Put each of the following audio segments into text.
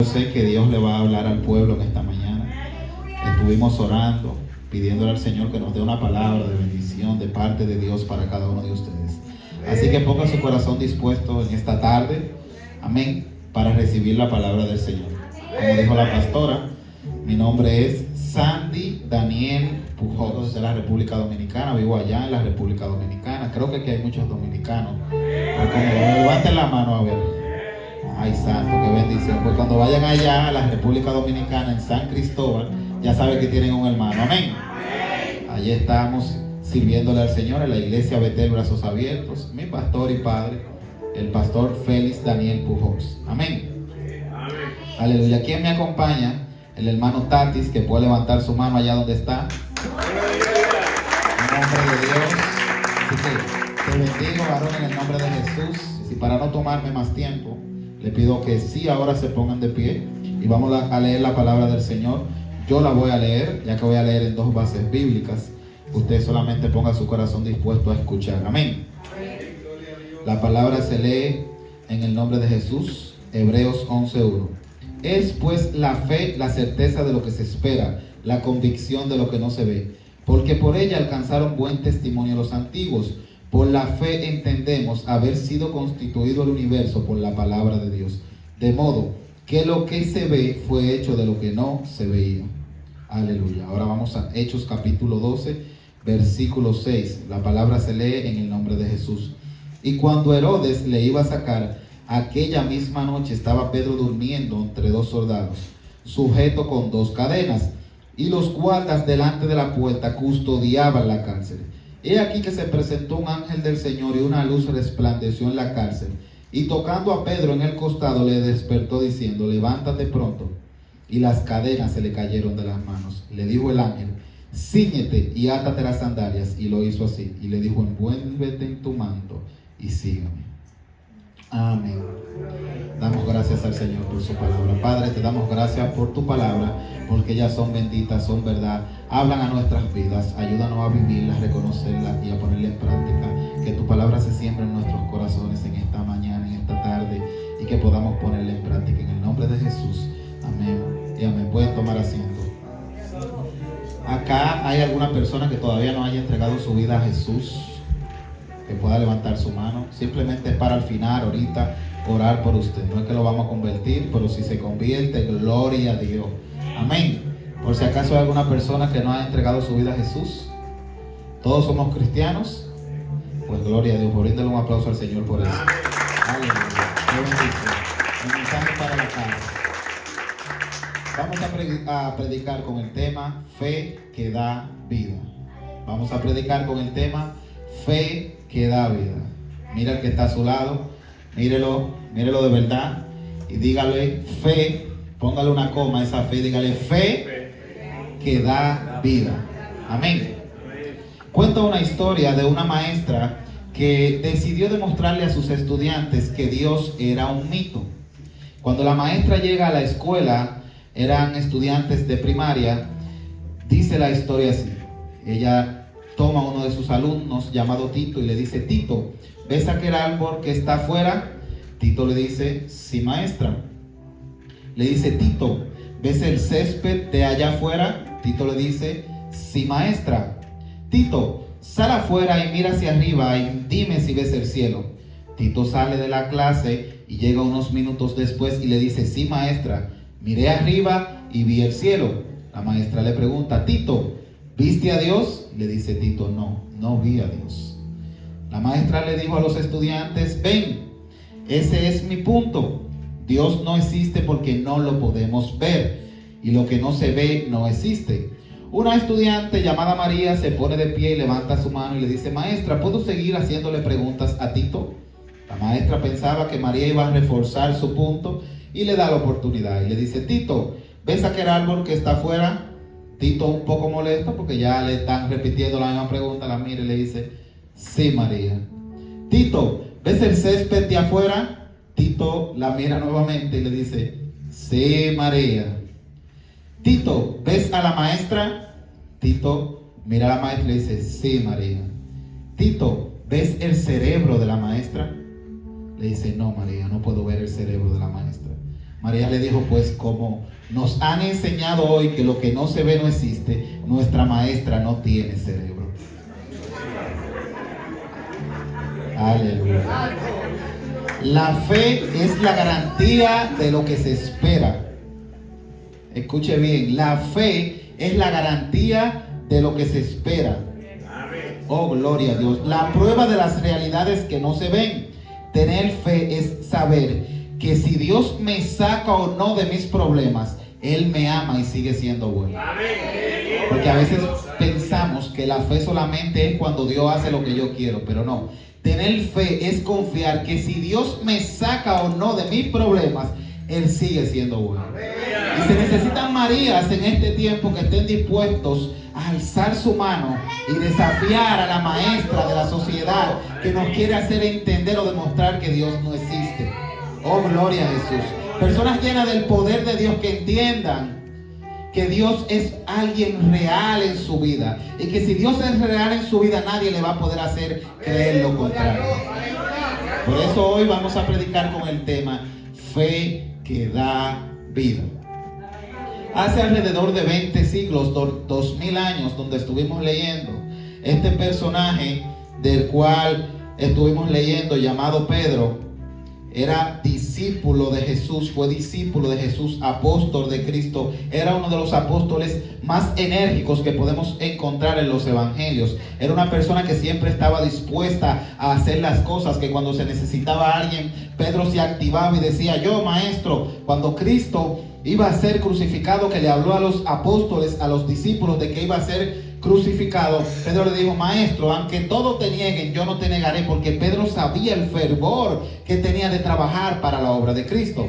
Yo sé que Dios le va a hablar al pueblo en esta mañana. Estuvimos orando, pidiéndole al Señor que nos dé una palabra de bendición de parte de Dios para cada uno de ustedes. Así que ponga su corazón dispuesto en esta tarde, amén, para recibir la palabra del Señor. Como dijo la pastora, mi nombre es Sandy Daniel Pujols, de la República Dominicana. Vivo allá en la República Dominicana. Creo que aquí hay muchos dominicanos. Levanten la mano a ver. Ay, santo, qué bendición. Pues cuando vayan allá a la República Dominicana, en San Cristóbal, ya saben que tienen un hermano. Amén. Allí estamos sirviéndole al Señor en la iglesia Betel Brazos Abiertos. Mi pastor y padre, el pastor Félix Daniel Pujols. Amén. Aleluya. ¿Quién me acompaña? El hermano Tatis, que puede levantar su mano allá donde está. En nombre de Dios. Así que te bendigo, varón, en el nombre de Jesús. Y para no tomarme más tiempo, le pido que sí ahora se pongan de pie y vamos a leer la palabra del Señor. Yo la voy a leer, ya que voy a leer en dos bases bíblicas. Usted solamente ponga su corazón dispuesto a escuchar. Amén. La palabra se lee en el nombre de Jesús. Hebreos 11:1. Es pues la fe, la certeza de lo que se espera, la convicción de lo que no se ve. Porque por ella alcanzaron buen testimonio los antiguos. Por la fe entendemos haber sido constituido el universo por la palabra de Dios, de modo que lo que se ve fue hecho de lo que no se veía. Aleluya. Ahora vamos a Hechos capítulo 12, versículo 6. La palabra se lee en el nombre de Jesús. Y cuando Herodes le iba a sacar, aquella misma noche estaba Pedro durmiendo entre dos soldados, sujeto con dos cadenas, y los guardas delante de la puerta custodiaban la cárcel. He aquí que se presentó un ángel del Señor y una luz resplandeció en la cárcel. Y tocando a Pedro en el costado le despertó diciendo: levántate pronto. Y las cadenas se le cayeron de las manos. Le dijo el ángel: cíñete y átate las sandalias. Y lo hizo así. Y le dijo: envuélvete en tu manto y sígueme. Amén. Damos gracias al Señor por su palabra. Padre, te damos gracias por tu palabra, porque ellas son benditas, son verdad, hablan a nuestras vidas. Ayúdanos a vivirlas, a reconocerlas y a ponerlas en práctica. Que tu palabra se siembre en nuestros corazones en esta mañana, en esta tarde, y que podamos ponerla en práctica en el nombre de Jesús. Amén y amén. Pueden tomar asiento. Acá hay alguna persona que todavía no haya entregado su vida a Jesús, que pueda levantar su mano. Simplemente para al final, ahorita, orar por usted. No es que lo vamos a convertir, pero si se convierte, gloria a Dios. Amén. Por si acaso hay alguna persona que no ha entregado su vida a Jesús. Todos somos cristianos. Pues gloria a Dios. Bríndale un aplauso al Señor por eso. Aleluya. Qué bendición. Un mensaje para la casa. Vamos a predicar con el tema fe que da vida. Vamos a predicar con el tema fe que da vida. Mira el que está a su lado, mírelo de verdad y dígale fe, póngale una coma a esa fe, dígale fe que da vida. Amén. Cuenta una historia de una maestra que decidió demostrarle a sus estudiantes que Dios era un mito. Cuando la maestra llega a la escuela, eran estudiantes de primaria, dice la historia así. Ella toma a uno de sus alumnos llamado Tito y le dice: Tito, ¿ves aquel árbol que está afuera? Tito le dice: sí, maestra. Le dice: Tito, ¿ves el césped de allá afuera? Tito le dice: sí, maestra. Tito, sal afuera y mira hacia arriba y dime si ves el cielo. Tito sale de la clase y llega unos minutos después y le dice: sí, maestra, miré arriba y vi el cielo. La maestra le pregunta: Tito, ¿viste a Dios? Le dice Tito: no vi a Dios. La maestra le dijo a los estudiantes: ven, ese es mi punto. Dios no existe porque no lo podemos ver, y lo que no se ve no existe. Una estudiante llamada María se pone de pie y levanta su mano y le dice: maestra, ¿puedo seguir haciéndole preguntas a Tito? La maestra pensaba que María iba a reforzar su punto y le da la oportunidad y le dice: Tito, ¿ves aquel árbol que está afuera? Tito, un poco molesto porque ya le están repitiendo la misma pregunta, la mira y le dice: sí, María. Tito, ¿ves el césped de afuera? Tito la mira nuevamente y le dice: sí, María. Tito, ¿ves a la maestra? Tito mira a la maestra y le dice: sí, María. Tito, ¿ves el cerebro de la maestra? Le dice: no, María, no puedo ver el cerebro de la maestra. María le dijo, pues como nos han enseñado hoy que lo que no se ve no existe, nuestra maestra no tiene cerebro. Aleluya. La fe es la garantía de lo que se espera. Escuche bien, la fe es la garantía de lo que se espera. Oh, gloria a Dios. La prueba de las realidades que no se ven. Tener fe es saber que si Dios me saca o no de mis problemas, Él me ama y sigue siendo bueno. Porque a veces pensamos que la fe solamente es cuando Dios hace lo que yo quiero, pero no. Tener fe es confiar que si Dios me saca o no de mis problemas, Él sigue siendo bueno. Y se necesitan Marías en este tiempo que estén dispuestos a alzar su mano y desafiar a la maestra de la sociedad que nos quiere hacer entender o demostrar que Dios no existe. Oh, gloria a Jesús. Personas llenas del poder de Dios que entiendan que Dios es alguien real en su vida y que si Dios es real en su vida, nadie le va a poder hacer creer lo contrario. Por eso hoy vamos a predicar con el tema fe que da vida. Hace alrededor de 20 siglos, 2000 años, donde estuvimos leyendo, este personaje del cual estuvimos leyendo, llamado Pedro, era discípulo de Jesús, fue discípulo de Jesús, apóstol de Cristo. Era uno de los apóstoles más enérgicos que podemos encontrar en los evangelios. Era una persona que siempre estaba dispuesta a hacer las cosas, que cuando se necesitaba a alguien, Pedro se activaba y decía, yo maestro, cuando Cristo iba a ser crucificado, que le habló a los apóstoles, a los discípulos de que iba a ser crucificado, Pedro le dijo, maestro, aunque todos te nieguen, yo no te negaré, porque Pedro sabía el fervor que tenía de trabajar para la obra de Cristo.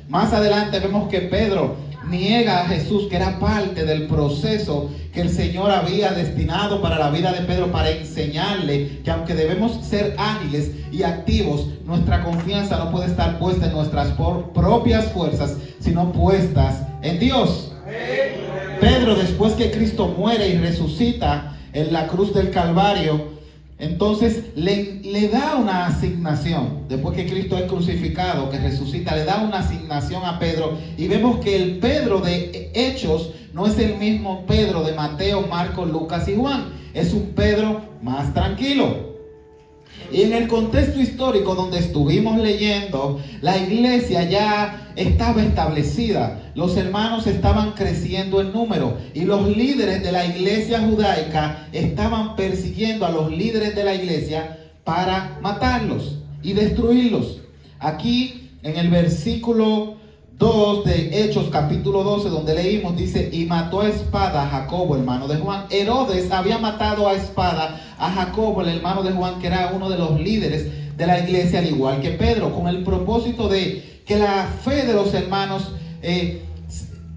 Más adelante vemos que Pedro niega a Jesús, que era parte del proceso que el Señor había destinado para la vida de Pedro, para enseñarle que aunque debemos ser ágiles y activos, nuestra confianza no puede estar puesta en nuestras propias fuerzas, sino puestas en Dios. Pedro, después que Cristo muere y resucita en la cruz del Calvario, entonces le da una asignación. Después que Cristo es crucificado, que resucita, le da una asignación a Pedro. Y vemos que el Pedro de Hechos no es el mismo Pedro de Mateo, Marcos, Lucas y Juan. Es un Pedro más tranquilo. Y en el contexto histórico donde estuvimos leyendo, la iglesia ya estaba establecida. Los hermanos estaban creciendo en número y los líderes de la iglesia judaica estaban persiguiendo a los líderes de la iglesia para matarlos y destruirlos. Aquí en el versículo 2 de Hechos capítulo 12, donde leímos, dice, y mató a espada a Jacobo, hermano de Juan. Herodes había matado a espada a Jacobo, el hermano de Juan, que era uno de los líderes de la iglesia, al igual que Pedro, con el propósito de que la fe de los hermanos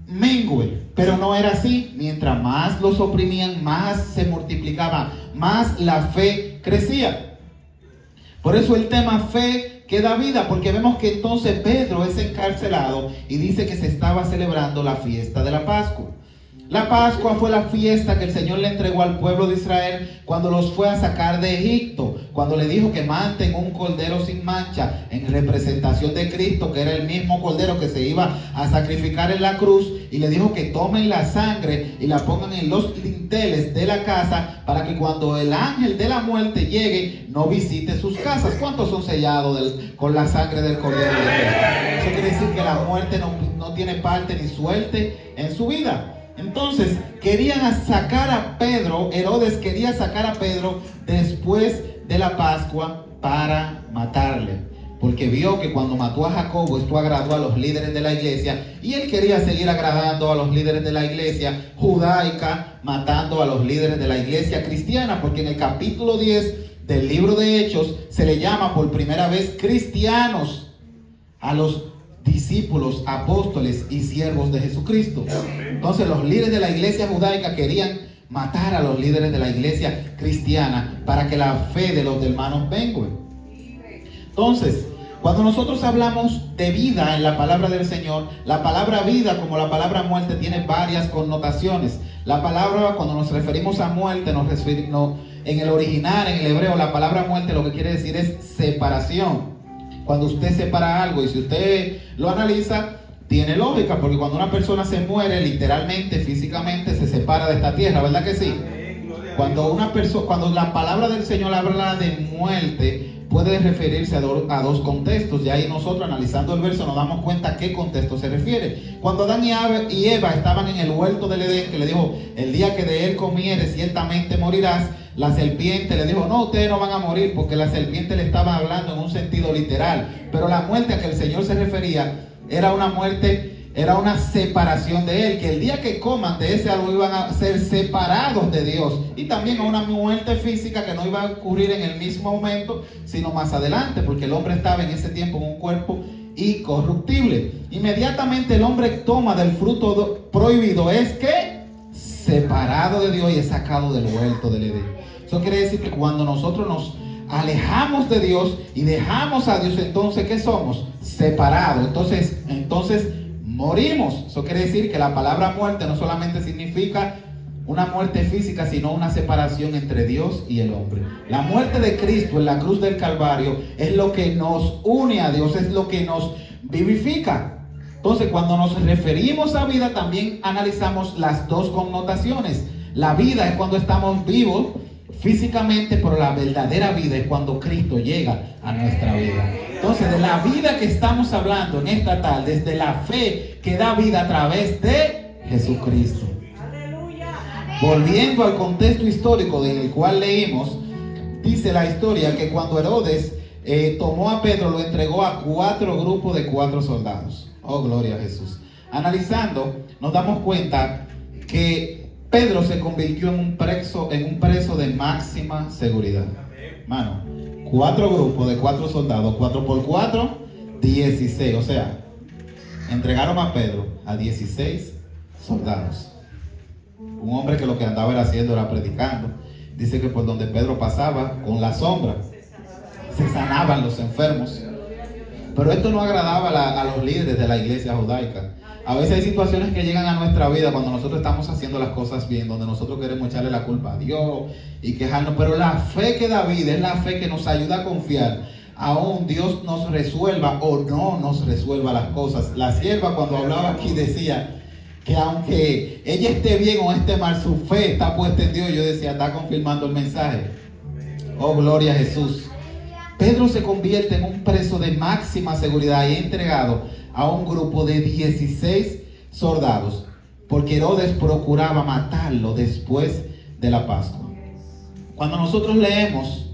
mengue. Pero no era así. Mientras más los oprimían, más se multiplicaba, más la fe crecía. Por eso el tema fe que da vida, porque vemos que entonces Pedro es encarcelado y dice que se estaba celebrando la fiesta de la Pascua. La Pascua fue la fiesta que el Señor le entregó al pueblo de Israel cuando los fue a sacar de Egipto, cuando le dijo que maten un cordero sin mancha en representación de Cristo, que era el mismo cordero que se iba a sacrificar en la cruz, y le dijo que tomen la sangre y la pongan en los linteles de la casa para que cuando el ángel de la muerte llegue no visite sus casas. ¿Cuántos son sellados con la sangre del cordero de Dios? Eso quiere decir que la muerte no tiene parte ni suerte en su vida. Entonces querían sacar a Pedro, Herodes quería sacar a Pedro después de la Pascua para matarle, porque vio que cuando mató a Jacobo esto agradó a los líderes de la iglesia y él quería seguir agradando a los líderes de la iglesia judaica, matando a los líderes de la iglesia cristiana, porque en el capítulo 10 del libro de Hechos se le llama por primera vez cristianos a los discípulos, apóstoles y siervos de Jesucristo. Entonces los líderes de la iglesia judaica querían matar a los líderes de la iglesia cristiana para que la fe de los hermanos mengue. Entonces, cuando nosotros hablamos de vida en la palabra del Señor, la palabra vida como la palabra muerte tiene varias connotaciones. La palabra, cuando nos referimos a muerte, en el original, en el hebreo, la palabra muerte lo que quiere decir es separación. Cuando usted separa algo, y si usted lo analiza, tiene lógica, porque cuando una persona se muere, literalmente, físicamente, se separa de esta tierra, ¿verdad que sí? Cuando la palabra del Señor habla de muerte, puede referirse a dos contextos. Y ahí nosotros, analizando el verso, nos damos cuenta a qué contexto se refiere. Cuando Adán y Eva estaban en el huerto del Edén, que le dijo, el día que de él comieres, ciertamente morirás. La serpiente le dijo, no, ustedes no van a morir, porque la serpiente le estaba hablando en un sentido literal. Pero la muerte a que el Señor se refería era una muerte, era una separación de él, que el día que coman de ese árbol iban a ser separados de Dios. Y también a una muerte física que no iba a ocurrir en el mismo momento, sino más adelante, porque el hombre estaba en ese tiempo en un cuerpo incorruptible. Inmediatamente el hombre toma del fruto prohibido, es que separado de Dios y es sacado del huerto del Edén. Eso quiere decir que cuando nosotros nos alejamos de Dios y dejamos a Dios, entonces ¿qué somos? Separados. Entonces morimos. Eso quiere decir que la palabra muerte no solamente significa una muerte física, sino una separación entre Dios y el hombre. La muerte de Cristo en la cruz del Calvario es lo que nos une a Dios, es lo que nos vivifica. Entonces, cuando nos referimos a vida, también analizamos las dos connotaciones. La vida es cuando estamos vivos físicamente, pero la verdadera vida es cuando Cristo llega a nuestra vida. Entonces, de la vida que estamos hablando en esta tarde, es de la fe que da vida a través de Jesucristo. Volviendo al contexto histórico del cual leímos, dice la historia que cuando Herodes tomó a Pedro, lo entregó a 4 grupos de 4 soldados. Oh, gloria a Jesús. Analizando, nos damos cuenta que Pedro se convirtió en un preso de máxima seguridad. Mano, 4 grupos de 4 soldados, 4 por 4, 16. O sea, entregaron a Pedro a 16 soldados. Un hombre que lo que andaba era haciendo era predicando. Dice que por donde Pedro pasaba, con la sombra, se sanaban los enfermos. Pero esto no agradaba a los líderes de la iglesia judaica. A veces hay situaciones que llegan a nuestra vida cuando nosotros estamos haciendo las cosas bien, donde nosotros queremos echarle la culpa a Dios y quejarnos. Pero la fe que da vida es la fe que nos ayuda a confiar. Aún Dios nos resuelva o no nos resuelva las cosas. La sierva, cuando hablaba aquí, decía que aunque ella esté bien o esté mal, su fe está puesta en Dios. Yo decía, está confirmando el mensaje. Oh, gloria a Jesús. Pedro se convierte en un preso de máxima seguridad y entregado a un grupo de 16 soldados, porque Herodes procuraba matarlo después de la Pascua. Cuando nosotros leemos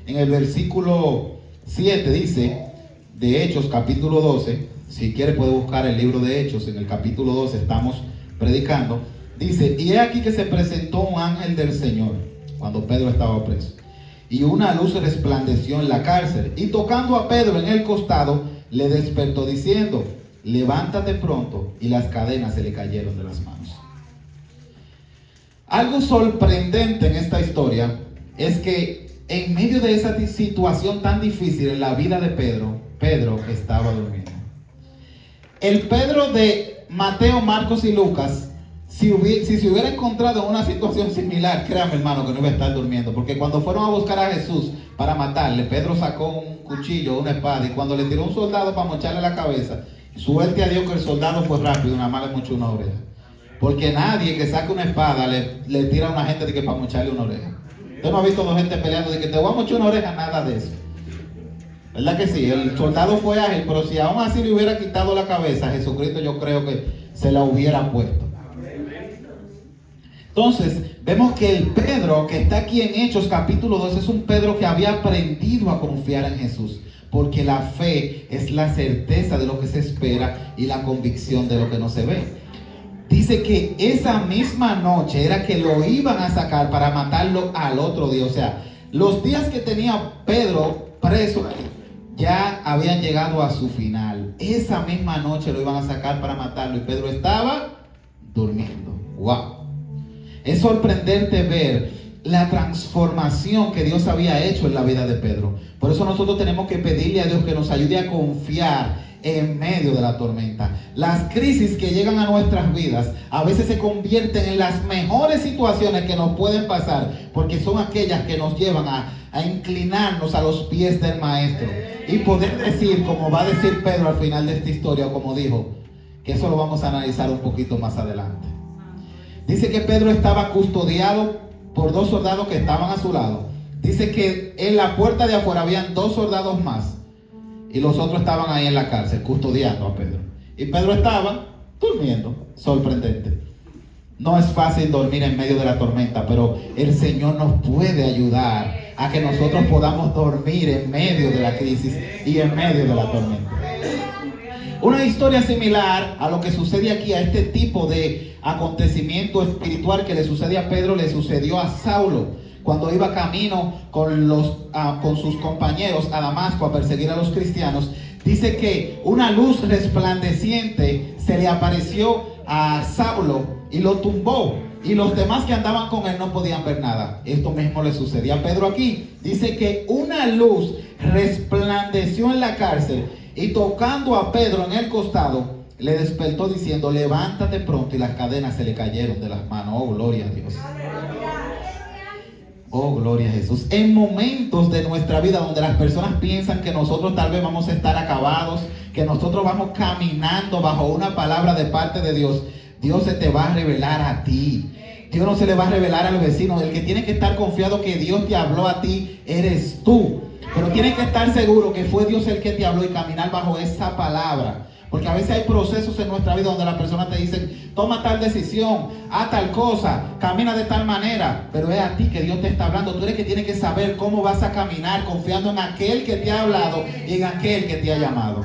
en el versículo 7, dice, de Hechos capítulo 12, si quiere puede buscar el libro de Hechos, en el capítulo 12 estamos predicando, dice, y he aquí que se presentó un ángel del Señor, cuando Pedro estaba preso, y una luz resplandeció en la cárcel, y tocando a Pedro en el costado, le despertó diciendo, levántate pronto, y las cadenas se le cayeron de las manos. Algo sorprendente en esta historia es que en medio de esa situación tan difícil en la vida de Pedro, Pedro estaba durmiendo. El Pedro de Mateo, Marcos y Lucas, si se hubiera encontrado en una situación similar, créame hermano que no iba a estar durmiendo, porque cuando fueron a buscar a Jesús para matarle, Pedro sacó un cuchillo, una espada, y cuando le tiró un soldado para mocharle la cabeza, suerte a Dios que el soldado fue rápido, nada más le mochó una oreja. Porque nadie que saque una espada le tira a una gente de que para mocharle una oreja. Usted no ha visto dos gente peleando de que te voy a mochar una oreja, nada de eso. ¿Verdad que sí? El soldado fue ágil, pero si aún así le hubiera quitado la cabeza, Jesucristo yo creo que se la hubiera puesto. Entonces, vemos que el Pedro que está aquí en Hechos capítulo 2 es un Pedro que había aprendido a confiar en Jesús. Porque la fe es la certeza de lo que se espera y la convicción de lo que no se ve. Dice que esa misma noche era que lo iban a sacar para matarlo al otro día. O sea, los días que tenía Pedro preso ya habían llegado a su final. Esa misma noche lo iban a sacar para matarlo y Pedro estaba durmiendo. ¡Wow! Es sorprendente ver la transformación que Dios había hecho en la vida de Pedro. Por eso nosotros tenemos que pedirle a Dios que nos ayude a confiar en medio de la tormenta. Las crisis que llegan a nuestras vidas a veces se convierten en las mejores situaciones que nos pueden pasar, porque son aquellas que nos llevan a inclinarnos a los pies del Maestro y poder decir, como va a decir Pedro al final de esta historia, o como dijo, que eso lo vamos a analizar un poquito más adelante. Dice que Pedro estaba custodiado por 2 soldados que estaban a su lado. Dice que en la puerta de afuera habían 2 soldados más y los otros estaban ahí en la cárcel custodiando a Pedro. Y Pedro estaba durmiendo. Sorprendente. No es fácil dormir en medio de la tormenta, pero el Señor nos puede ayudar a que nosotros podamos dormir en medio de la crisis y en medio de la tormenta. Una historia similar a lo que sucede aquí, a este tipo de acontecimiento espiritual que le sucede a Pedro, le sucedió a Saulo cuando iba camino con sus compañeros a Damasco a perseguir a los cristianos. Dice que una luz resplandeciente se le apareció a Saulo y lo tumbó, y los demás que andaban con él no podían ver nada. Esto mismo le sucedía a Pedro aquí. Dice que una luz resplandeció en la cárcel y tocando a Pedro en el costado, le despertó diciendo: levántate pronto, y las cadenas se le cayeron de las manos. Oh, gloria a Dios. Oh, gloria a Jesús. En momentos de nuestra vida donde las personas piensan que nosotros tal vez vamos a estar acabados, que nosotros vamos caminando bajo una palabra de parte de Dios, Dios se te va a revelar a ti. Dios no se le va a revelar al vecino. El que tiene que estar confiado que Dios te habló a ti eres tú. Pero tienes que estar seguro que fue Dios el que te habló y caminar bajo esa palabra. Porque a veces hay procesos en nuestra vida donde las personas te dicen: toma tal decisión, haz tal cosa, camina de tal manera. Pero es a ti que Dios te está hablando. Tú eres que tienes que saber cómo vas a caminar confiando en aquel que te ha hablado y en aquel que te ha llamado.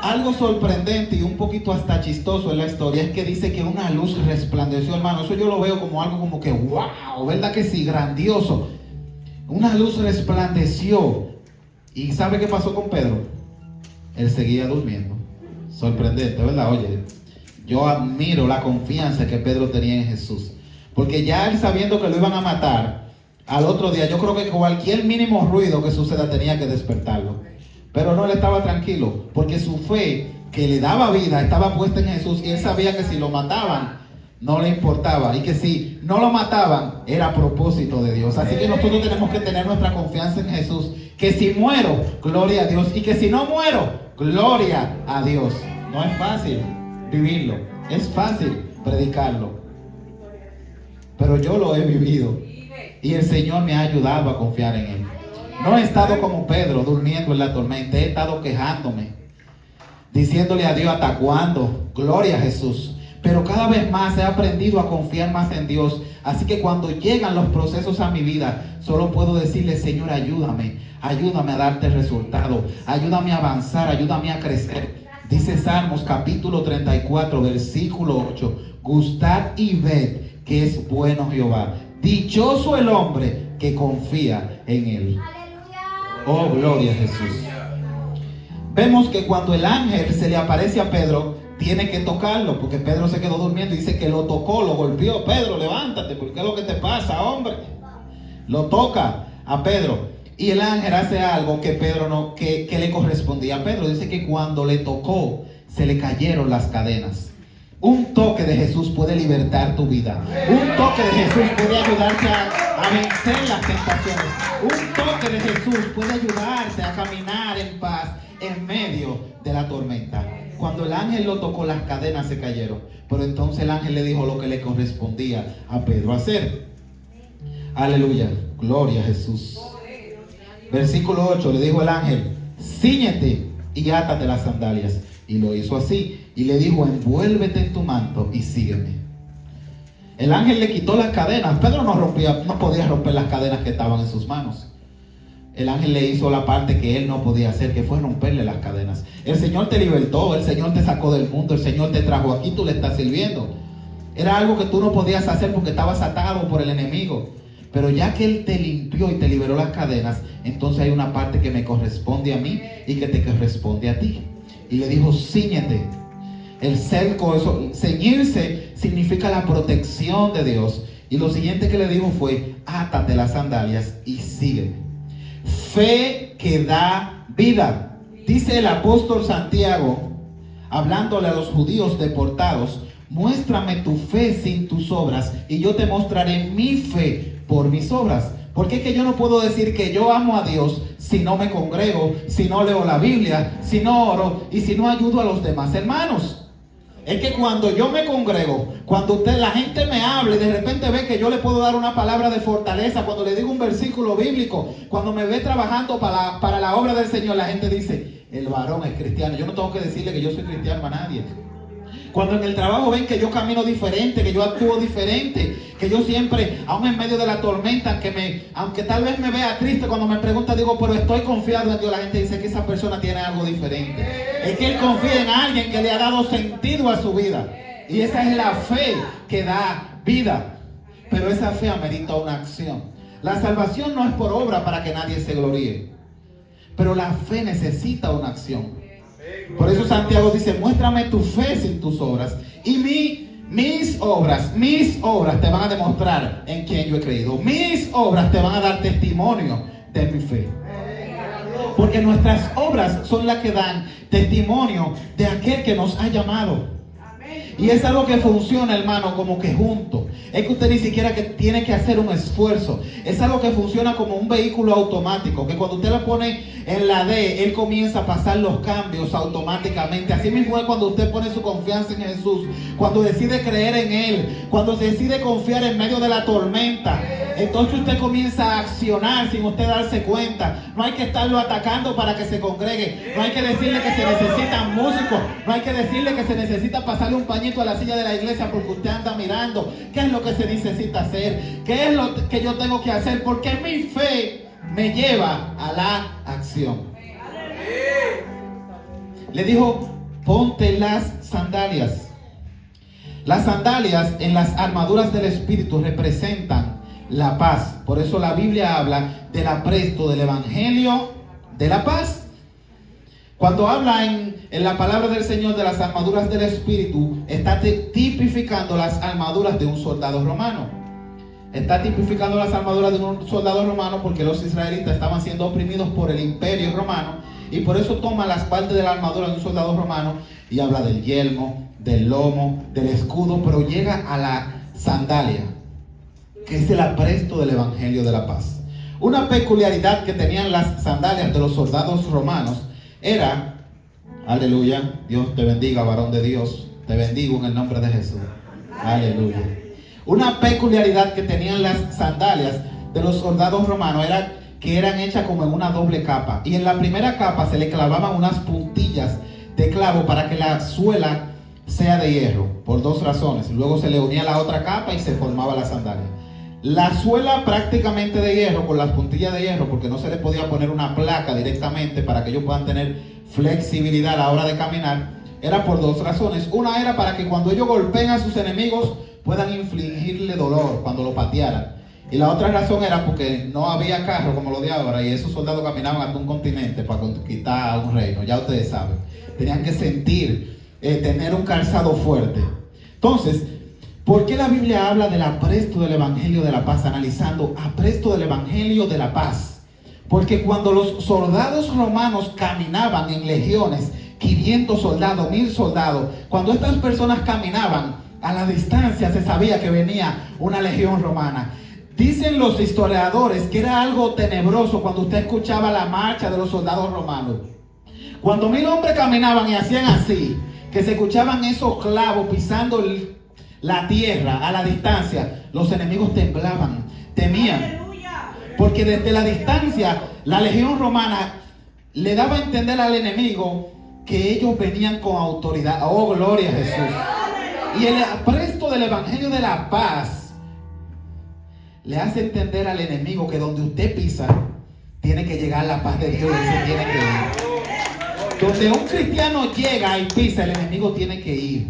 Algo sorprendente y un poquito hasta chistoso en la historia es que dice que una luz resplandeció, hermano. Eso yo lo veo como algo como que wow, ¿verdad que sí? Grandioso. Una luz resplandeció. ¿Y sabe qué pasó con Pedro? Él seguía durmiendo. Sorprendente, ¿verdad? Oye, yo admiro la confianza que Pedro tenía en Jesús. Porque ya él, sabiendo que lo iban a matar, al otro día, yo creo que cualquier mínimo ruido que suceda tenía que despertarlo. Pero no, él estaba tranquilo, porque su fe que le daba vida estaba puesta en Jesús, y él sabía que si lo mataban no le importaba, y que si no lo mataban era a propósito de Dios. Así que nosotros tenemos que tener nuestra confianza en Jesús, que si muero, gloria a Dios, y que si no muero, gloria a Dios. No es fácil vivirlo, es fácil predicarlo, pero yo lo he vivido y el Señor me ha ayudado a confiar en Él. No he estado como Pedro durmiendo en la tormenta, he estado quejándome, diciéndole a Dios: ¿hasta cuándo? Gloria a Jesús. Pero cada vez más he aprendido a confiar más en Dios. Así que cuando llegan los procesos a mi vida, solo puedo decirle: Señor, ayúdame a darte resultado, ayúdame a avanzar, ayúdame a crecer. Dice Salmos capítulo 34, versículo 8: gustad y ved que es bueno Jehová, dichoso el hombre que confía en Él. Oh, gloria a Jesús. Vemos que cuando el ángel se le aparece a Pedro, tiene que tocarlo, porque Pedro se quedó durmiendo. Dice que lo tocó, lo golpeó. Pedro, levántate, porque es lo que te pasa, hombre. Lo toca a Pedro, y el ángel hace algo que Pedro no, que le correspondía a Pedro. Dice que cuando le tocó, se le cayeron las cadenas. Un toque de Jesús puede libertar tu vida. Un toque de Jesús puede ayudarte a vencer las tentaciones. Un toque de Jesús puede ayudarte a caminar en paz en medio de la tormenta. Cuando el ángel lo tocó, las cadenas se cayeron. Pero entonces el ángel le dijo lo que le correspondía a Pedro hacer. Aleluya, gloria a Jesús. Versículo 8, le dijo el ángel: cíñete y átate las sandalias. Y lo hizo así. Y le dijo: envuélvete en tu manto y sígueme. El ángel le quitó las cadenas. Pedro no podía romper las cadenas que estaban en sus manos. El ángel le hizo la parte que él no podía hacer, que fue romperle las cadenas. El Señor te libertó, el Señor te sacó del mundo, el Señor te trajo aquí, tú le estás sirviendo. Era algo que tú no podías hacer porque estabas atado por el enemigo. Pero ya que Él te limpió y te liberó las cadenas, entonces hay una parte que me corresponde a mí y que te corresponde a ti. Y le dijo: cíñete. El cerco, eso, ceñirse significa la protección de Dios. Y lo siguiente que le dijo fue: átate las sandalias y sígueme. Fe que da vida. Dice el apóstol Santiago, hablándole a los judíos deportados: muéstrame tu fe sin tus obras, y yo te mostraré mi fe por mis obras. Porque es que yo no puedo decir que yo amo a Dios si no me congrego, si no leo la Biblia, si no oro y si no ayudo a los demás hermanos. Es que cuando yo me congrego, cuando la gente me habla y de repente ve que yo le puedo dar una palabra de fortaleza, cuando le digo un versículo bíblico, cuando me ve trabajando para la obra del Señor, la gente dice, el varón es cristiano. Yo no tengo que decirle que yo soy cristiano a nadie. Cuando en el trabajo ven que yo camino diferente, que yo actúo diferente, que yo siempre, aún en medio de la tormenta, aunque tal vez me vea triste, cuando me pregunta, digo, pero estoy confiado en Dios. La gente dice que esa persona tiene algo diferente. Es que él confía en alguien que le ha dado sentido a su vida. Y esa es la fe que da vida. Pero esa fe amerita una acción. La salvación no es por obra para que nadie se gloríe. Pero la fe necesita una acción. Por eso Santiago dice, muéstrame tu fe sin tus obras. Y mis obras te van a demostrar en quién yo he creído. Mis obras te van a dar testimonio de mi fe. Porque nuestras obras son las que dan testimonio de aquel que nos ha llamado. Y es algo que funciona, hermano, como que junto. Es que usted ni siquiera que tiene que hacer un esfuerzo. Es algo que funciona como un vehículo automático, que cuando usted lo pone en la D, él comienza a pasar los cambios automáticamente. Así mismo es cuando usted pone su confianza en Jesús, cuando decide creer en Él, cuando decide confiar en medio de la tormenta. Entonces usted comienza a accionar sin usted darse cuenta. No hay que estarlo atacando para que se congregue. No hay que decirle que se necesitan músicos. No hay que decirle que se necesita pasarle un pañito a la silla de la iglesia porque usted anda mirando qué es lo que se necesita hacer, qué es lo que yo tengo que hacer, porque mi fe me lleva a la acción. Le dijo, ponte las sandalias. Las sandalias en las armaduras del Espíritu representan la paz. Por eso la Biblia habla del apresto del Evangelio de la paz. Cuando habla en la palabra del Señor de las armaduras del Espíritu, está tipificando las armaduras de un soldado romano. Está tipificando las armaduras de un soldado romano porque los israelitas estaban siendo oprimidos por el imperio romano. Y por eso toma las partes de la armadura de un soldado romano y habla del yelmo, del lomo, del escudo, pero llega a la sandalia, que es el apresto del Evangelio de la paz. Una peculiaridad que tenían las sandalias de los soldados romanos era, aleluya, Dios te bendiga, varón de Dios, te bendigo en el nombre de Jesús, aleluya. Una peculiaridad que tenían las sandalias de los soldados romanos era que eran hechas como en una doble capa, y en la primera capa se le clavaban unas puntillas de clavo para que la suela sea de hierro, por dos razones. Luego se le unía la otra capa y se formaba la sandalia. La suela prácticamente de hierro, con las puntillas de hierro, porque no se le podía poner una placa directamente para que ellos puedan tener flexibilidad a la hora de caminar, era por dos razones. Una era para que cuando ellos golpeen a sus enemigos puedan infligirle dolor cuando lo patearan. Y la otra razón era porque no había carro como lo de ahora, y esos soldados caminaban hasta un continente para conquistar un reino, ya ustedes saben. Tenían que sentir, tener un calzado fuerte. Entonces, ¿por qué la Biblia habla del apresto del Evangelio de la paz? Analizando, apresto del Evangelio de la paz. Porque cuando los soldados romanos caminaban en legiones, 500 soldados, 1000 soldados, cuando estas personas caminaban, a la distancia se sabía que venía una legión romana. Dicen los historiadores que era algo tenebroso cuando usted escuchaba la marcha de los soldados romanos. Cuando 1000 hombres caminaban y hacían así, que se escuchaban esos clavos pisando la tierra a la distancia, los enemigos temblaban, temían. Porque desde la distancia, la legión romana le daba a entender al enemigo que ellos venían con autoridad. Oh, gloria a Jesús. Y el apresto del Evangelio de la paz le hace entender al enemigo que donde usted pisa, tiene que llegar la paz de Dios y se tiene que ir. Donde un cristiano llega y pisa, el enemigo tiene que ir.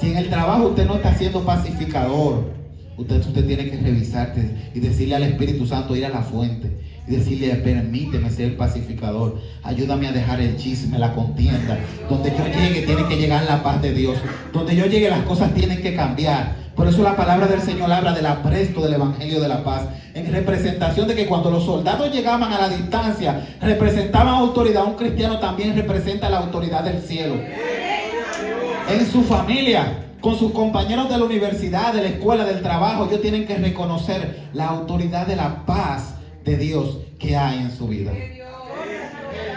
Si en el trabajo usted no está siendo pacificador, usted tiene que revisarte y decirle al Espíritu Santo, ir a la fuente y decirle, permíteme ser el pacificador, ayúdame a dejar el chisme, la contienda. Donde yo llegue tiene que llegar la paz de Dios. Donde yo llegue las cosas tienen que cambiar. Por eso la palabra del Señor habla del apresto del Evangelio de la paz, en representación de que cuando los soldados llegaban a la distancia, representaban autoridad. Un cristiano también representa la autoridad del cielo. En su familia, con sus compañeros de la universidad, de la escuela, del trabajo. Ellos tienen que reconocer la autoridad de la paz de Dios que hay en su vida.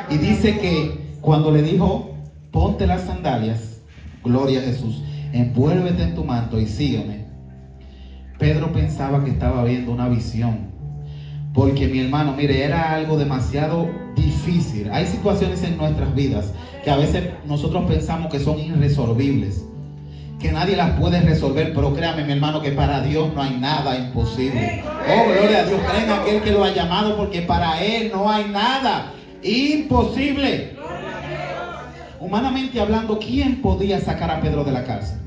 Y dice que cuando le dijo, ponte las sandalias, gloria a Jesús, envuélvete en tu manto y sígueme, Pedro pensaba que estaba viendo una visión. Porque mi hermano, mire, era algo demasiado difícil. Hay situaciones en nuestras vidas que a veces nosotros pensamos que son irresolvibles, que nadie las puede resolver, pero créame mi hermano que para Dios no hay nada imposible. Oh, gloria a Dios, creen en aquel que lo ha llamado, porque para Él no hay nada imposible. Humanamente hablando, ¿quién podía sacar a Pedro de la cárcel?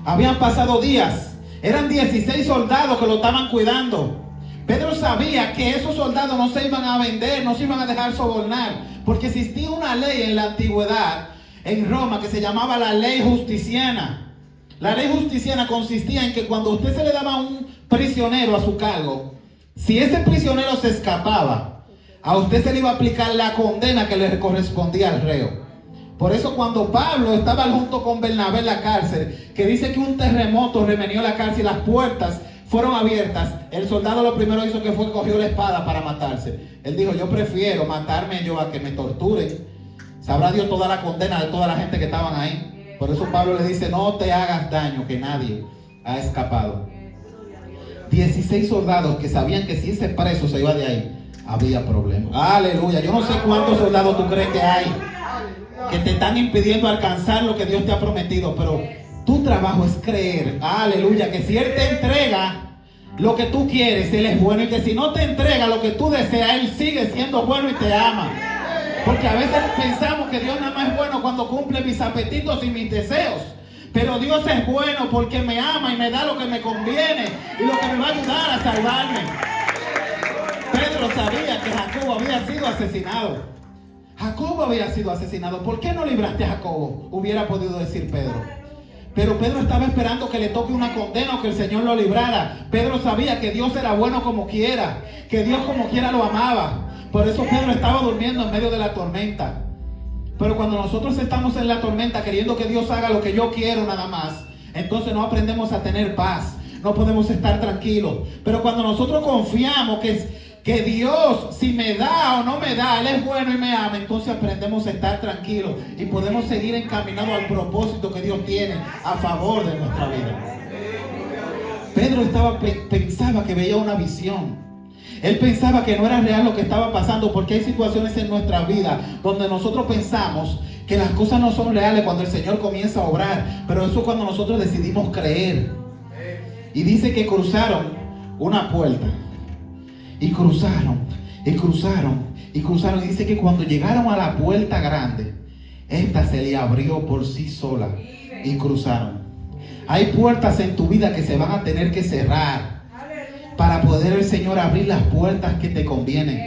Habían pasado días, eran 16 soldados que lo estaban cuidando. Pedro sabía que esos soldados no se iban a vender, no se iban a dejar sobornar, porque existía una ley en la antigüedad, en Roma, que se llamaba la ley justiciana. La ley justiciana consistía en que cuando usted se le daba un prisionero a su cargo, si ese prisionero se escapaba, a usted se le iba a aplicar la condena que le correspondía al reo. Por eso cuando Pablo estaba junto con Bernabé en la cárcel, que dice que un terremoto remenió la cárcel y las puertas fueron abiertas, el soldado lo primero hizo que fue cogió la espada para matarse. Él dijo, yo prefiero matarme yo a que me torturen. Sabrá Dios toda la condena de toda la gente que estaban ahí. Por eso Pablo le dice, no te hagas daño, que nadie ha escapado. 16 soldados que sabían que si ese preso se iba de ahí, había problema. Aleluya. Yo no sé cuántos soldados tú crees que hay que te están impidiendo alcanzar lo que Dios te ha prometido, pero tu trabajo es creer, aleluya, que si Él te entrega lo que tú quieres, Él es bueno, y que si no te entrega lo que tú deseas, Él sigue siendo bueno y te ama. Porque a veces pensamos que Dios nada más es bueno cuando cumple mis apetitos y mis deseos, pero Dios es bueno porque me ama y me da lo que me conviene y lo que me va a ayudar a salvarme. Pedro sabía que Jacobo había sido asesinado. Jacobo había sido asesinado. ¿Por qué no libraste a Jacobo? Hubiera podido decir Pedro. Pero Pedro estaba esperando que le toque una condena o que el Señor lo librara. Pedro sabía que Dios era bueno como quiera, que Dios como quiera lo amaba. Por eso Pedro estaba durmiendo en medio de la tormenta. Pero cuando nosotros estamos en la tormenta queriendo que Dios haga lo que yo quiero nada más, entonces no aprendemos a tener paz, no podemos estar tranquilos. Pero cuando nosotros confiamos que Dios, si me da o no me da, Él es bueno y me ama, entonces aprendemos a estar tranquilos y podemos seguir encaminados al propósito que Dios tiene a favor de nuestra vida. Pedro pensaba que veía una visión. Él pensaba que no era real lo que estaba pasando, porque hay situaciones en nuestra vida donde nosotros pensamos que las cosas no son reales cuando el Señor comienza a obrar, pero eso es cuando nosotros decidimos creer. Y dice que cruzaron una puerta. Y cruzaron. Y dice que cuando llegaron a la puerta grande, esta se le abrió por sí sola. Y cruzaron. Hay puertas en tu vida que se van a tener que cerrar para poder el Señor abrir las puertas que te convienen.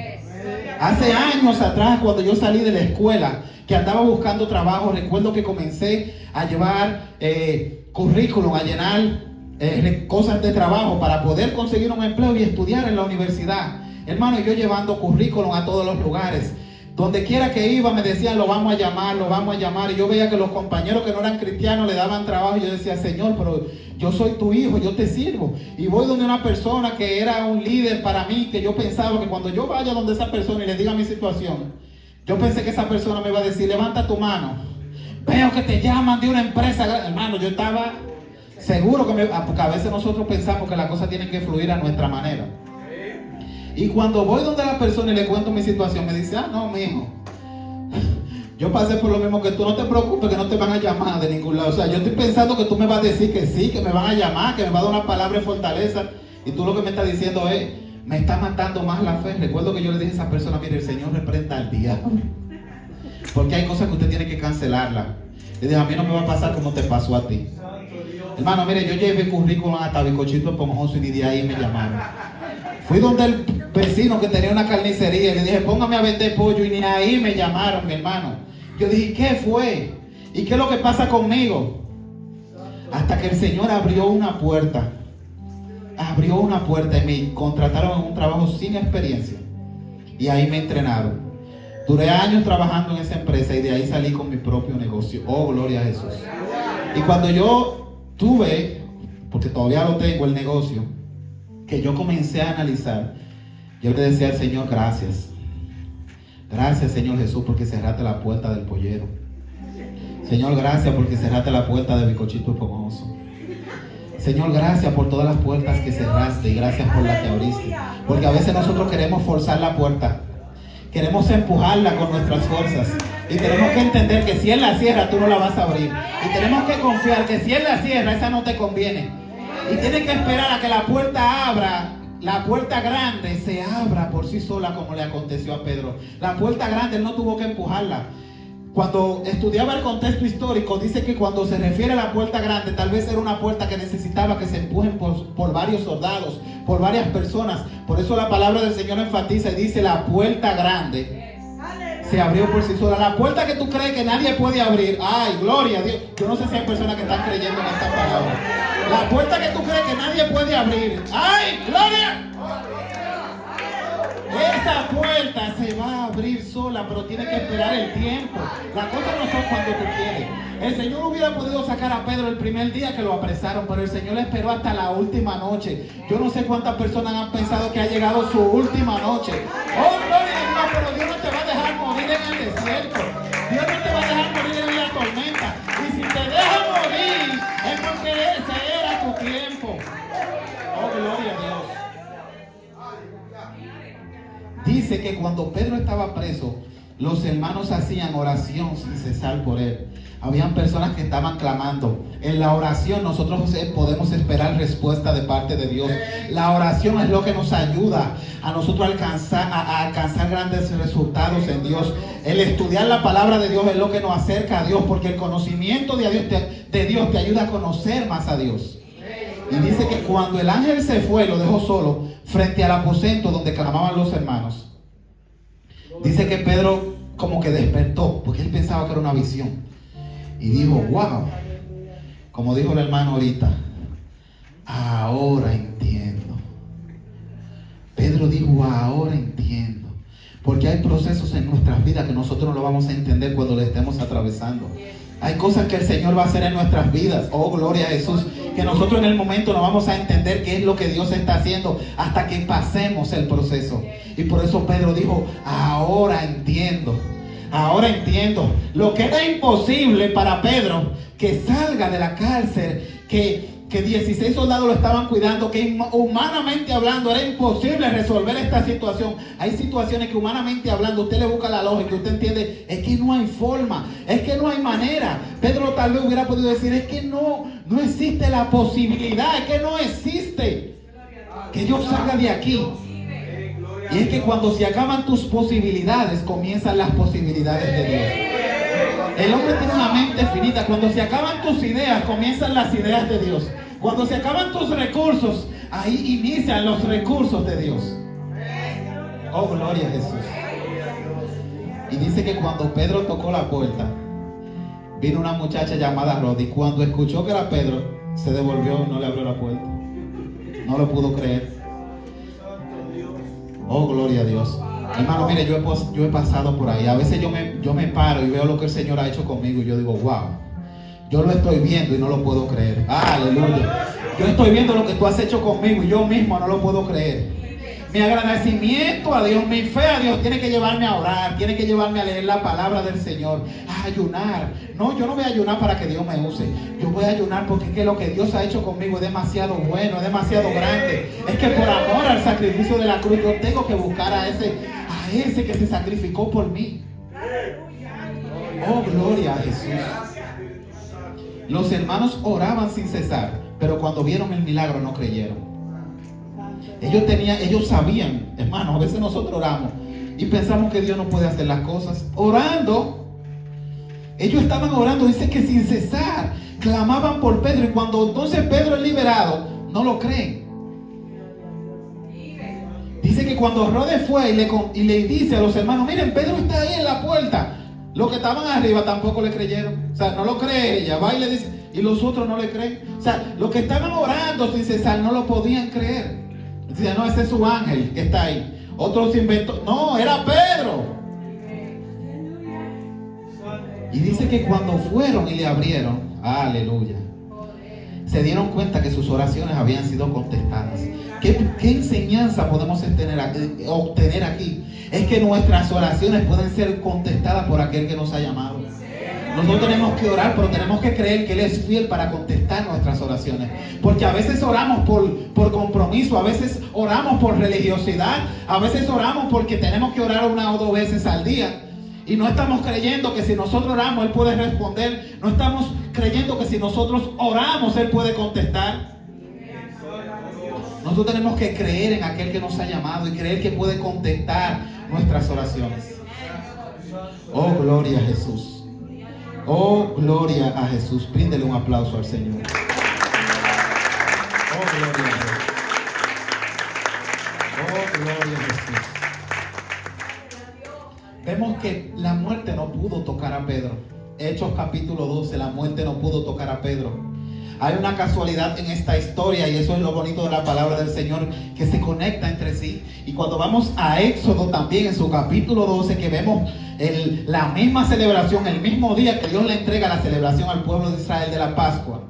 Hace años atrás, cuando yo salí de la escuela, que andaba buscando trabajo, recuerdo que comencé a llevar currículum, a llenar cosas de trabajo para poder conseguir un empleo y estudiar en la universidad. Hermano, yo llevando currículum a todos los lugares. Donde quiera que iba me decían, lo vamos a llamar. Y yo veía que los compañeros que no eran cristianos le daban trabajo. Y yo decía, Señor, pero yo soy tu hijo, yo te sirvo. Y voy donde una persona que era un líder para mí, que yo pensaba que cuando yo vaya donde esa persona y le diga mi situación, yo pensé que esa persona me iba a decir, levanta tu mano. Veo que te llaman de una empresa. Hermano, yo estaba seguro porque a veces nosotros pensamos que las cosas tienen que fluir a nuestra manera. Y cuando voy donde la persona y le cuento mi situación, me dice, no, mijo, yo pasé por lo mismo que tú, no te preocupes que no te van a llamar de ningún lado. O sea, yo estoy pensando que tú me vas a decir que sí, que me van a llamar, que me va a dar una palabra de fortaleza. Y tú lo que me estás diciendo es, me está matando más la fe. Recuerdo que yo le dije a esa persona, mire, el Señor reprenda al diablo. Porque hay cosas que usted tiene que cancelarlas. Le dije, a mí no me va a pasar como te pasó a ti. Hermano, mire, yo llevé currículum hasta Bicochito Esponjoso y ni de ahí me llamaron. Fui donde el vecino que tenía una carnicería y le dije, póngame a vender pollo, y ni ahí me llamaron, mi hermano. Yo dije, ¿qué fue? ¿Y qué es lo que pasa conmigo? Hasta que el Señor abrió una puerta y me contrataron en un trabajo sin experiencia. Y ahí me entrenaron. Duré años trabajando en esa empresa y de ahí salí con mi propio negocio. Oh, gloria a Jesús. Y cuando yo tuve, porque todavía lo tengo, el negocio, que yo comencé a analizar. Yo le decía al Señor, gracias. Gracias, Señor Jesús, porque cerraste la puerta del pollero. Señor, gracias porque cerraste la puerta de Bicochito Esponjoso. Señor, gracias por todas las puertas que cerraste y gracias por las que abriste. Porque a veces nosotros queremos forzar la puerta. Queremos empujarla con nuestras fuerzas. Y tenemos que entender que si Él la cierra, tú no la vas a abrir. Y tenemos que confiar que si Él la cierra, esa no te conviene. Y tienes que esperar a que la puerta abra. La puerta grande se abra por sí sola, como le aconteció a Pedro. La puerta grande Él no tuvo que empujarla. Cuando estudiaba el contexto histórico, dice que cuando se refiere a la puerta grande, tal vez era una puerta que necesitaba que se empujen por varios soldados, por varias personas. Por eso la palabra del Señor enfatiza y dice: la puerta grande se abrió por sí sola. La puerta que tú crees que nadie puede abrir, ay, gloria a Dios. Yo no sé si hay personas que están creyendo en esta palabra. La puerta que tú crees que nadie puede abrir, ay, gloria. Esa puerta se va a abrir sola, pero tiene que esperar el tiempo. Las cosas no son cuando tú quieres. El Señor hubiera podido sacar a Pedro el primer día que lo apresaron, pero el Señor le esperó hasta la última noche. Yo no sé cuántas personas han pensado que ha llegado su última noche. Oh, gloria a Dios, pero Dios no te va a dejar morir en el desierto. Dios no te va a dejar morir en la tormenta. Y si te deja morir, es porque ese era tu tiempo. Oh, gloria a Dios. Dice que cuando Pedro estaba preso, los hermanos hacían oración sin cesar por él. Habían personas que estaban clamando. En la oración nosotros podemos esperar respuesta de parte de Dios. La oración es lo que nos ayuda a nosotros a alcanzar grandes resultados en Dios. El estudiar la palabra de Dios es lo que nos acerca a Dios, porque el conocimiento de Dios te ayuda a conocer más a Dios. Y dice que cuando el ángel se fue, lo dejó solo frente al aposento donde clamaban los hermanos. Dice que Pedro como que despertó, porque él pensaba que era una visión. Y dijo, wow, como dijo el hermano ahorita, ahora entiendo. Pedro dijo, ahora entiendo. Porque hay procesos en nuestras vidas que nosotros no lo vamos a entender cuando le estemos atravesando. Hay cosas que el Señor va a hacer en nuestras vidas. Oh, gloria a Jesús. Que nosotros en el momento no vamos a entender qué es lo que Dios está haciendo hasta que pasemos el proceso. Y por eso Pedro dijo, ahora entiendo. Ahora entiendo. Lo que era imposible para Pedro, que salga de la cárcel, que 16 soldados lo estaban cuidando, que humanamente hablando era imposible resolver esta situación. Hay situaciones que humanamente hablando usted le busca la lógica, usted entiende, es que no hay forma, es que no hay manera. Pedro tal vez hubiera podido decir, es que no existe la posibilidad, es que no existe que yo salga de aquí. Y es que cuando se acaban tus posibilidades, comienzan las posibilidades de Dios. El hombre tiene una mente finita. Cuando se acaban tus ideas, comienzan las ideas de Dios. Cuando se acaban tus recursos, ahí inician los recursos de Dios. Oh, gloria a Jesús. Y dice que cuando Pedro tocó la puerta, vino una muchacha llamada Rodi. Cuando escuchó que era Pedro, se devolvió y no le abrió la puerta. No lo pudo creer. Oh, gloria a Dios. Hermano, mire, yo he pasado por ahí. A veces yo me paro y veo lo que el Señor ha hecho conmigo y yo digo, wow, yo lo estoy viendo y no lo puedo creer. Aleluya. Yo estoy viendo lo que tú has hecho conmigo y yo mismo no lo puedo creer. Mi agradecimiento a Dios, mi fe a Dios tiene que llevarme a orar, tiene que llevarme a leer la palabra del Señor, a ayunar. No, yo no voy a ayunar para que Dios me use. Yo voy a ayunar porque es que lo que Dios ha hecho conmigo es demasiado bueno, es demasiado grande. Es que por amor al sacrificio de la cruz yo tengo que buscar a ese que se sacrificó por mí. Oh, gloria a Jesús. Los hermanos oraban sin cesar, pero cuando vieron el milagro no creyeron. Ellos sabían, hermanos, a veces nosotros oramos y pensamos que Dios no puede hacer las cosas. Orando, ellos estaban orando, dice que sin cesar, clamaban por Pedro. Y cuando entonces Pedro es liberado, no lo creen. Dice que cuando Rode fue y le dice a los hermanos, miren, Pedro está ahí en la puerta. Los que estaban arriba tampoco le creyeron. O sea, no lo cree ella, va y le dice, y los otros no le creen. O sea, los que estaban orando sin cesar no lo podían creer. Decía, no, ese es su ángel que está ahí. Otros inventó, no, era Pedro. Y dice que cuando fueron y le abrieron, aleluya, se dieron cuenta que sus oraciones habían sido contestadas. ¿Qué enseñanza podemos obtener aquí? Es que nuestras oraciones pueden ser contestadas por aquel que nos ha llamado. Nosotros tenemos que orar, pero tenemos que creer que Él es fiel para contestar nuestras oraciones. Porque a veces oramos por compromiso, a veces oramos por religiosidad, a veces oramos porque tenemos que orar 1 o 2 veces al día. Y no estamos creyendo que si nosotros oramos Él puede responder. No estamos creyendo que si nosotros oramos Él puede contestar. Nosotros tenemos que creer en aquel que nos ha llamado y creer que puede contestar nuestras oraciones. Oh, gloria a Jesús. Oh, gloria a Jesús. Bríndele un aplauso al Señor. Oh, gloria a Jesús. Oh, gloria a Jesús. Vemos que la muerte no pudo tocar a Pedro. Hechos capítulo 12, la muerte no pudo tocar a Pedro. Hay una casualidad en esta historia y eso es lo bonito de la palabra del Señor, que se conecta entre sí. Y cuando vamos a Éxodo también en su capítulo 12, que vemos la misma celebración, el mismo día que Dios le entrega la celebración al pueblo de Israel de la Pascua.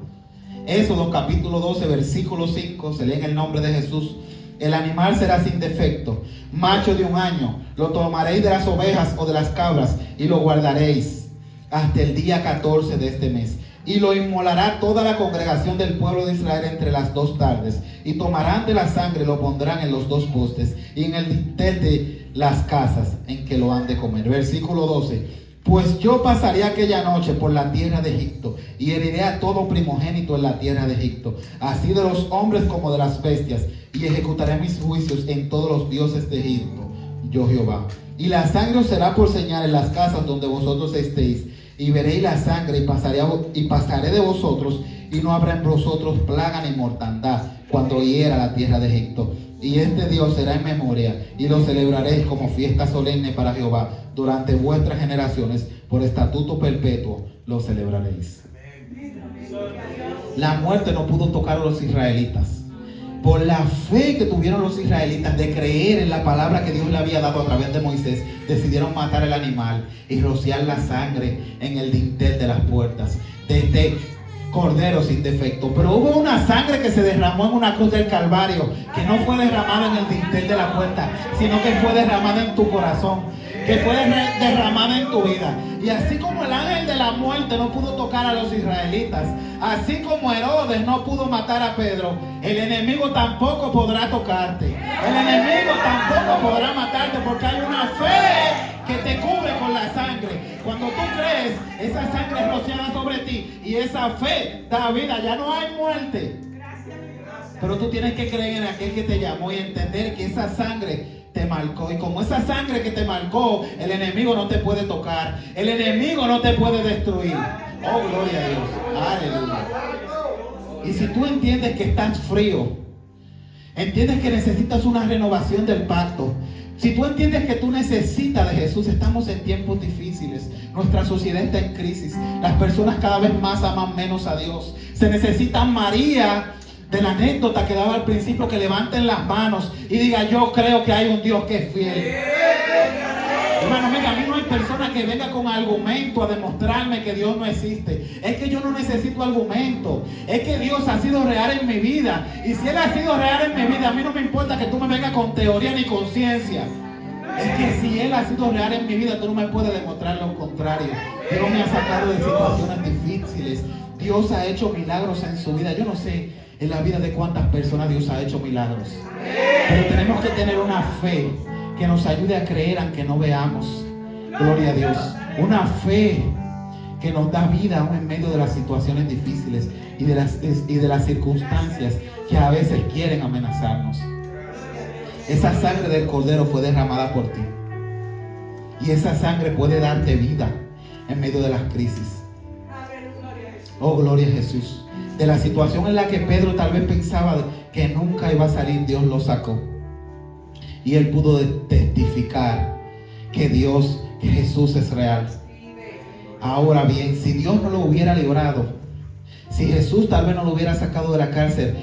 Éxodo capítulo 12, versículo 5, se lee en el nombre de Jesús. El animal será sin defecto, macho de 1 año. Lo tomaréis de las ovejas o de las cabras y lo guardaréis hasta el día 14 de este mes. Y lo inmolará toda la congregación del pueblo de Israel entre las 2 tardes. Y tomarán de la sangre y lo pondrán en los 2 postes y en el dintel de las casas en que lo han de comer. Versículo 12. Pues yo pasaré aquella noche por la tierra de Egipto y heriré a todo primogénito en la tierra de Egipto, así de los hombres como de las bestias, y ejecutaré mis juicios en todos los dioses de Egipto, yo Jehová. Y la sangre os será por señal en las casas donde vosotros estéis. Y veréis la sangre y pasaré de vosotros, y no habrá en vosotros plaga ni mortandad cuando hiera la tierra de Egipto. Y este Dios será en memoria, y lo celebraréis como fiesta solemne para Jehová durante vuestras generaciones, por estatuto perpetuo lo celebraréis. La muerte no pudo tocar a los israelitas. Por la fe que tuvieron los israelitas de creer en la palabra que Dios le había dado a través de Moisés, decidieron matar el animal y rociar la sangre en el dintel de las puertas de este cordero sin defecto. Pero hubo una sangre que se derramó en una cruz del Calvario, que no fue derramada en el dintel de la puerta, sino que fue derramada en tu corazón, que fue derramada en tu vida. Y así como el ángel de la muerte no pudo tocar a los israelitas, así como Herodes no pudo matar a Pedro, el enemigo tampoco podrá tocarte. El enemigo tampoco podrá matarte, porque hay una fe que te cubre con la sangre. Cuando tú crees, esa sangre es rociada sobre ti y esa fe da vida. Ya no hay muerte. Pero tú tienes que creer en aquel que te llamó y entender que esa sangre te marcó. Y como esa sangre que te marcó, el enemigo no te puede tocar. El enemigo no te puede destruir. Oh, gloria a Dios. Aleluya. Y si tú entiendes que estás frío, entiendes que necesitas una renovación del pacto, si tú entiendes que tú necesitas de Jesús, estamos en tiempos difíciles. Nuestra sociedad está en crisis. Las personas cada vez más aman menos a Dios. Se necesita María de la anécdota que daba al principio, que levanten las manos y diga: yo creo que hay un Dios que es fiel. Hermano, mira, a mí no hay persona que venga con argumento a demostrarme que Dios no existe. Es que yo no necesito argumento. Es que Dios ha sido real en mi vida. Y si Él ha sido real en mi vida, a mí no me importa que tú me vengas con teoría ni con ciencia. Es que si Él ha sido real en mi vida, tú no me puedes demostrar lo contrario. Dios me ha sacado de situaciones difíciles. Dios ha hecho milagros en su vida. Yo no sé en la vida de cuántas personas Dios ha hecho milagros. Pero tenemos que tener una fe que nos ayude a creer aunque no veamos. Gloria a Dios. Una fe que nos da vida aún en medio de las situaciones difíciles y de las circunstancias que a veces quieren amenazarnos. Esa sangre del Cordero fue derramada por ti. Y esa sangre puede darte vida en medio de las crisis. Oh, gloria a Jesús. De la situación en la que Pedro tal vez pensaba que nunca iba a salir, Dios lo sacó. Y él pudo testificar que que Jesús es real. Ahora bien, si Dios no lo hubiera librado, si Jesús tal vez no lo hubiera sacado de la cárcel,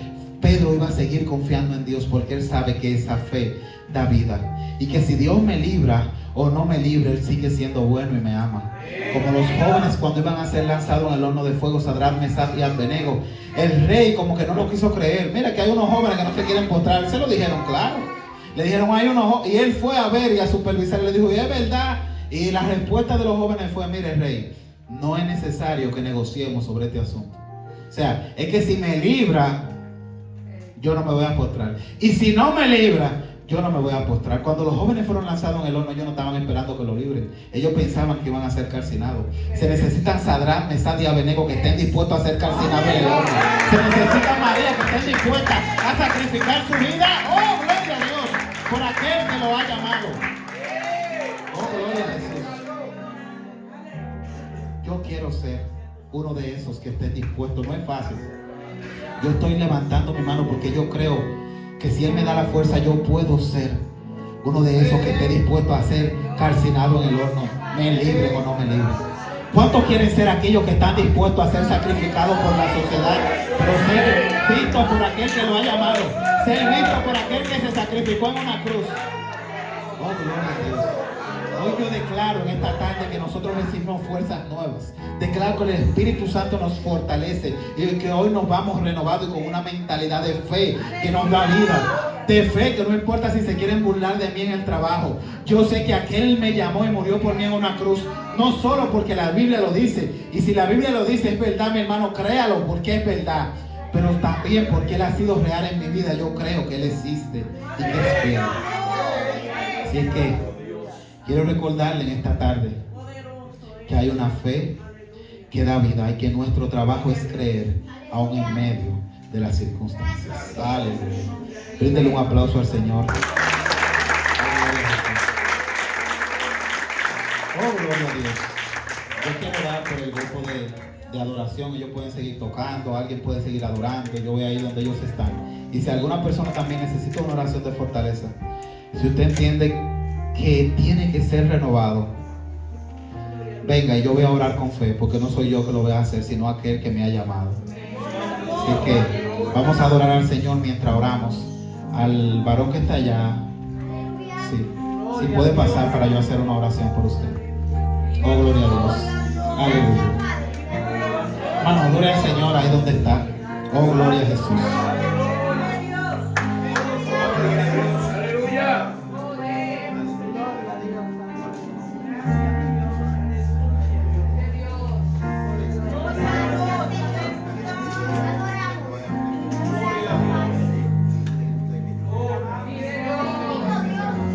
Pedro iba a seguir confiando en Dios, porque él sabe que esa fe da vida. y que si Dios me libra o no me libre, Él sigue siendo bueno y me ama. Como los jóvenes cuando iban a ser lanzados en el horno de fuego, Sadrach, Mesach y Abednego, el rey como que no lo quiso creer. Mira que hay unos jóvenes que no se quieren postrar. Se lo dijeron claro. Le dijeron hay unos, y él fue a ver y a supervisar y le dijo, y es verdad. Y la respuesta de los jóvenes fue, mire rey, no es necesario que negociemos sobre este asunto. O sea, es que si me libra, yo no me voy a postrar. Y si no me libra, yo no me voy a postrar. Cuando los jóvenes fueron lanzados en el horno, ellos no estaban esperando que lo libren. Ellos pensaban que iban a ser calcinados. Se necesitan Sadrach, Mesach y Abednego que estén dispuestos a ser calcinados en el horno. Se necesita María que estén dispuestas a sacrificar su vida. ¡Oh, gloria a Dios! Por aquel que lo ha llamado. ¡Oh, gloria a Jesús! Yo quiero ser uno de esos que estén dispuestos. No es fácil. Yo estoy levantando mi mano porque yo creo que si Él me da la fuerza, yo puedo ser uno de esos que esté dispuesto a ser calcinado en el horno, me libre o no me libre. ¿Cuántos quieren ser aquellos que están dispuestos a ser sacrificados por la sociedad, pero ser vistos por aquel que lo ha llamado, ser vistos por aquel que se sacrificó en una cruz? Oh, gloria a Dios. Hoy yo declaro en esta tarde que nosotros recibimos fuerzas nuevas. Declaro que el Espíritu Santo nos fortalece y que hoy nos vamos renovados y con una mentalidad de fe que nos da vida. De fe que no importa si se quieren burlar de mí en el trabajo. Yo sé que aquel me llamó y murió por mí en una cruz. No solo porque la Biblia lo dice. Y si la Biblia lo dice es verdad, mi hermano, créalo porque es verdad. Pero también porque Él ha sido real en mi vida. Yo creo que Él existe y que es fiel. Así es que quiero recordarle en esta tarde que hay una fe que da vida y que nuestro trabajo es creer aún en medio de las circunstancias. Aleluya. Bríndele un aplauso al Señor. Oh, gloria a Dios. Yo quiero dar por el grupo de adoración. Ellos pueden seguir tocando, alguien puede seguir adorando. Yo voy ahí donde ellos están. Y si alguna persona también necesita una oración de fortaleza, si usted entiende que tiene que ser renovado, venga y yo voy a orar con fe, porque no soy yo que lo voy a hacer, sino aquel que me ha llamado. Así que vamos a adorar al Señor mientras oramos. Al varón que está allá, si puede pasar para yo hacer una oración por usted. Oh, gloria a Dios. Aleluya. Hermano, gloria al Señor ahí donde está. Oh, gloria a Jesús.